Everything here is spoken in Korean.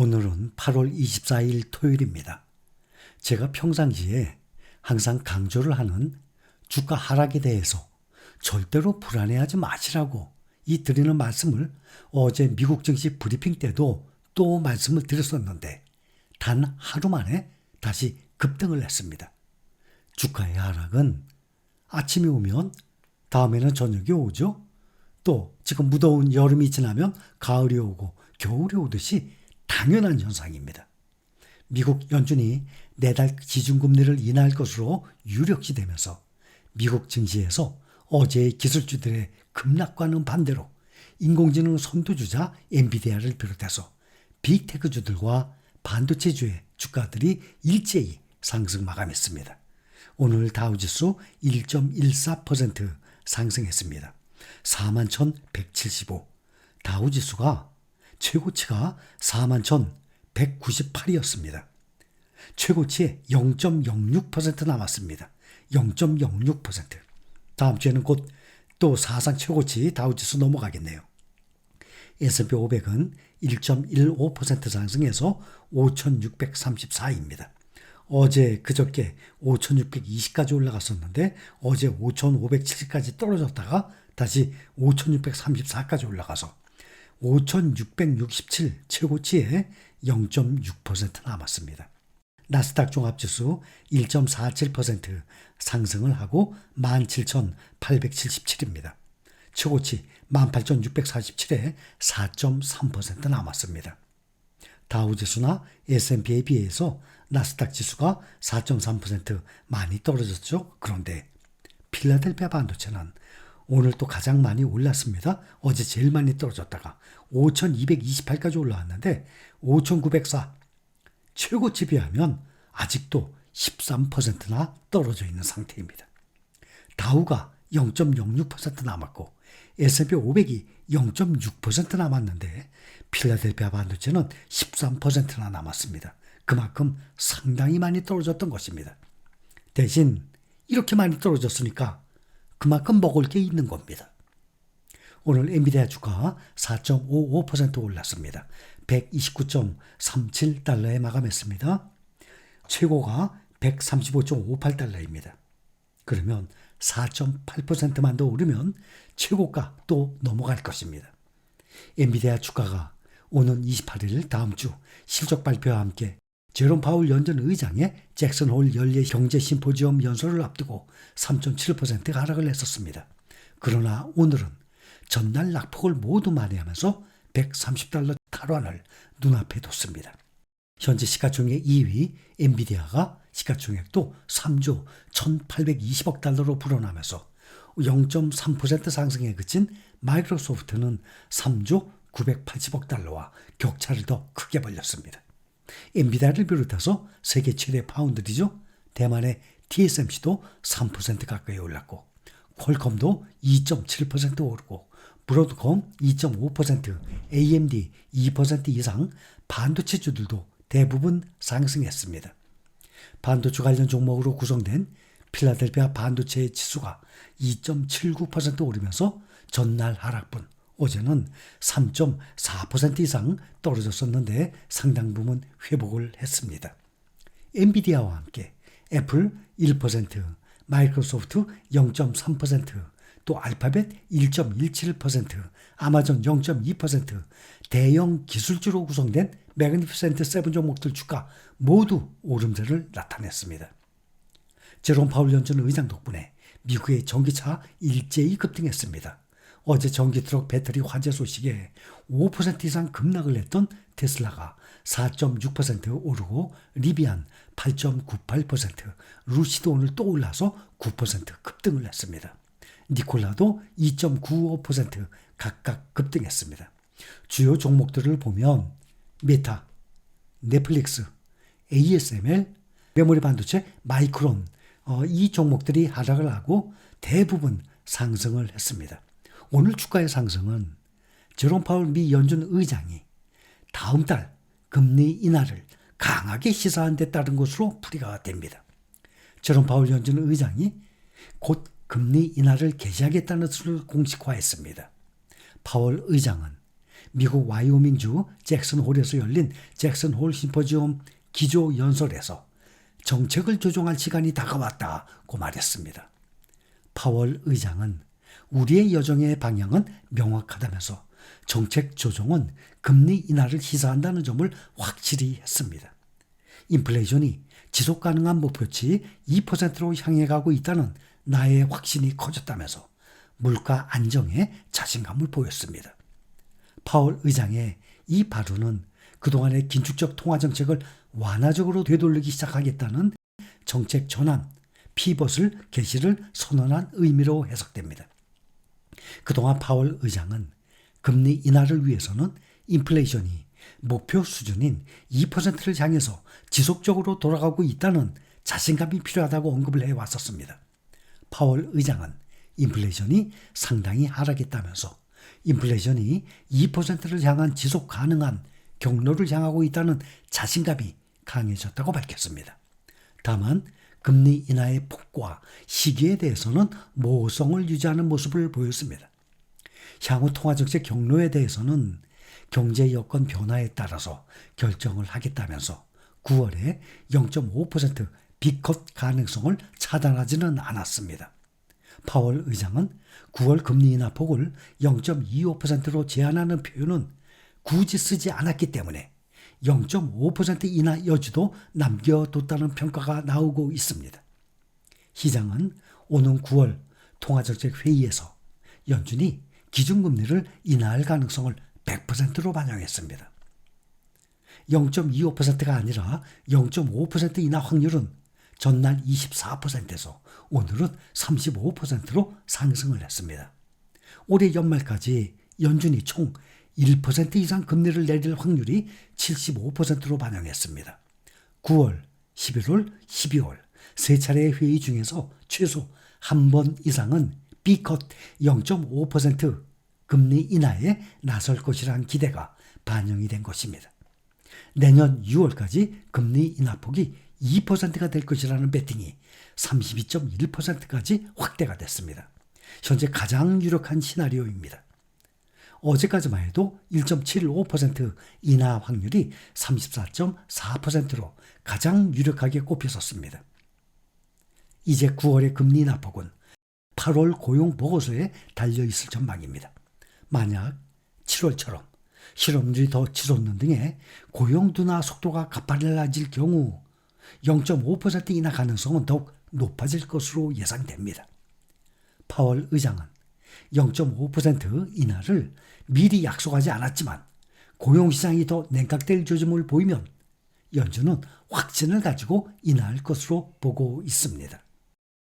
오늘은 8월 24일 토요일입니다. 제가 평상시에 항상 강조를 하는 주가 하락에 대해서 절대로 불안해하지 마시라고 드리는 말씀을 어제 미국 증시 브리핑 때도 또 말씀을 드렸었는데 단 하루 만에 다시 급등을 했습니다. 주가의 하락은 아침이 오면 다음에는 저녁이 오죠. 또 지금 무더운 여름이 지나면 가을이 오고 겨울이 오듯이 당연한 현상입니다. 미국 연준이 내달 기준금리를 인하할 것으로 유력시되면서 미국 증시에서 어제의 기술주들의 급락과는 반대로 인공지능 선두주자 엔비디아를 비롯해서 빅테크주들과 반도체주의 주가들이 일제히 상승 마감했습니다. 오늘 다우지수 1.14% 상승했습니다. 41,175. 다우지수가 최고치가 41,198이었습니다. 최고치에 0.06% 남았습니다. 0.06%. 다음 주에는 곧 또 사상 최고치 다우지수 넘어가겠네요. S&P 500은 1.15% 상승해서 5,634입니다. 어제 그저께 5,620까지 올라갔었는데 어제 5,570까지 떨어졌다가 다시 5,634까지 올라가서 5,667 최고치에 0.6% 남았습니다. 나스닥 종합지수 1.47% 상승을 하고 17,877입니다. 최고치 18,647에 4.3% 남았습니다. 다우지수나 S&P에 비해서 나스닥 지수가 4.3% 많이 떨어졌죠. 그런데 필라델피아 반도체는 오늘 또 가장 많이 올랐습니다. 어제 제일 많이 떨어졌다가 5,228까지 올라왔는데 5,904 최고치 비하면 아직도 13%나 떨어져 있는 상태입니다. 다우가 0.06% 남았고 S&P 500이 0.6% 남았는데 필라델피아 반도체는 13%나 남았습니다. 그만큼 상당히 많이 떨어졌던 것입니다. 대신 이렇게 많이 떨어졌으니까 그만큼 먹을 게 있는 겁니다. 오늘 엔비디아 주가 4.55% 올랐습니다. 129.37달러에 마감했습니다. 최고가 135.58달러입니다. 그러면 4.8%만 더 오르면 최고가 또 넘어갈 것입니다. 엔비디아 주가가 오는 28일 다음 주 실적 발표와 함께 제롬 파월 연준 의장의 잭슨 홀 연례 경제 심포지엄 연설을 앞두고 3.7% 하락을 했었습니다. 그러나 오늘은 전날 낙폭을 모두 만회하면서 130달러 탈환을 눈앞에 뒀습니다. 현재 시가총액 2위 엔비디아가 시가총액도 3조 1,820억 달러로 불어나면서 0.3% 상승에 그친 마이크로소프트는 3조 980억 달러와 격차를 더 크게 벌렸습니다. 엔비디아를 비롯해서 세계 최대 파운드리죠. 대만의 TSMC도 3% 가까이 올랐고 퀄컴도 2.7% 오르고 브로드콤 2.5%, AMD 2% 이상 반도체주들도 대부분 상승했습니다. 반도체 관련 종목으로 구성된 필라델피아 반도체 지수가 2.79% 오르면서 전날 하락분, 어제는 3.4% 이상 떨어졌었는데 상당 부분 회복을 했습니다. 엔비디아와 함께 애플 1%, 마이크로소프트 0.3%, 또 알파벳 1.17%, 아마존 0.2%, 대형 기술주로 구성된 매그니피센트 세븐 종목들 주가 모두 오름세를 나타냈습니다. 제롬 파월 연준 의장 덕분에 미국의 전기차 일제히 급등했습니다. 어제 전기트럭 배터리 화재 소식에 5% 이상 급락을 했던 테슬라가 4.6% 오르고 리비안 8.98%, 루시도 오늘 또 올라서 9% 급등을 했습니다. 니콜라도 2.95% 각각 급등했습니다. 주요 종목들을 보면 메타, 넷플릭스, ASML, 메모리 반도체, 마이크론 이 종목들이 하락을 하고 대부분 상승을 했습니다. 오늘 주가의 상승은 제롬 파월 미 연준 의장이 다음 달 금리 인하를 강하게 시사한 데 따른 것으로 풀이가 됩니다. 제롬 파월 연준 의장이 곧 금리 인하를 개시하겠다는 것을 공식화했습니다. 파월 의장은 미국 와이오밍주 잭슨홀에서 열린 잭슨홀 심포지엄 기조연설에서 정책을 조정할 시간이 다가왔다고 말했습니다. 파월 의장은 우리의 여정의 방향은 명확하다면서 정책 조정은 금리 인하를 시사한다는 점을 확실히 했습니다. 인플레이션이 지속 가능한 목표치 2%로 향해 가고 있다는 나의 확신이 커졌다면서 물가 안정에 자신감을 보였습니다. 파월 의장의 이 발언은 그동안의 긴축적 통화정책을 완화적으로 되돌리기 시작하겠다는 정책 전환, 피벗을 개시를 선언한 의미로 해석됩니다. 그동안 파월 의장은 금리 인하를 위해서는 인플레이션이 목표 수준인 2%를 향해서 지속적으로 돌아가고 있다는 자신감이 필요하다고 언급을 해왔었습니다. 파월 의장은 인플레이션이 상당히 하락했다면서 인플레이션이 2%를 향한 지속 가능한 경로를 향하고 있다는 자신감이 강해졌다고 밝혔습니다. 다만 금리 인하의 폭과 시기에 대해서는 모호성을 유지하는 모습을 보였습니다. 향후 통화정책 경로에 대해서는 경제 여건 변화에 따라서 결정을 하겠다면서 9월에 0.5% 빅컷 가능성을 차단하지는 않았습니다. 파월 의장은 9월 금리 인하 폭을 0.25%로 제한하는 표현은 굳이 쓰지 않았기 때문에 0.5% 인하 여지도 남겨뒀다는 평가가 나오고 있습니다. 시장은 오는 9월 통화정책 회의에서 연준이 기준금리를 인하할 가능성을 100%로 반영했습니다. 0.25%가 아니라 0.5% 인하 확률은 전날 24%에서 오늘은 35%로 상승을 했습니다. 올해 연말까지 연준이 총 1% 이상 금리를 내릴 확률이 75%로 반영했습니다. 9월, 11월, 12월 세 차례의 회의 중에서 최소 한 번 이상은 B컷 0.5% 금리 인하에 나설 것이라는 기대가 반영이 된 것입니다. 내년 6월까지 금리 인하폭이 2%가 될 것이라는 베팅이 32.1%까지 확대가 됐습니다. 현재 가장 유력한 시나리오입니다. 어제까지만 해도 1.75% 인하 확률이 34.4%로 가장 유력하게 꼽혔었습니다. 이제 9월의 금리 인하폭은 8월 고용 보고서에 달려있을 전망입니다. 만약 7월처럼 실업률이 더 치솟는 등의 고용 둔화 속도가 가팔라질 경우 0.5% 인하 가능성은 더욱 높아질 것으로 예상됩니다. 파월 의장은 0.5% 인하를 미리 약속하지 않았지만 고용시장이 더 냉각될 조짐을 보이면 연준은 확신을 가지고 인하할 것으로 보고 있습니다.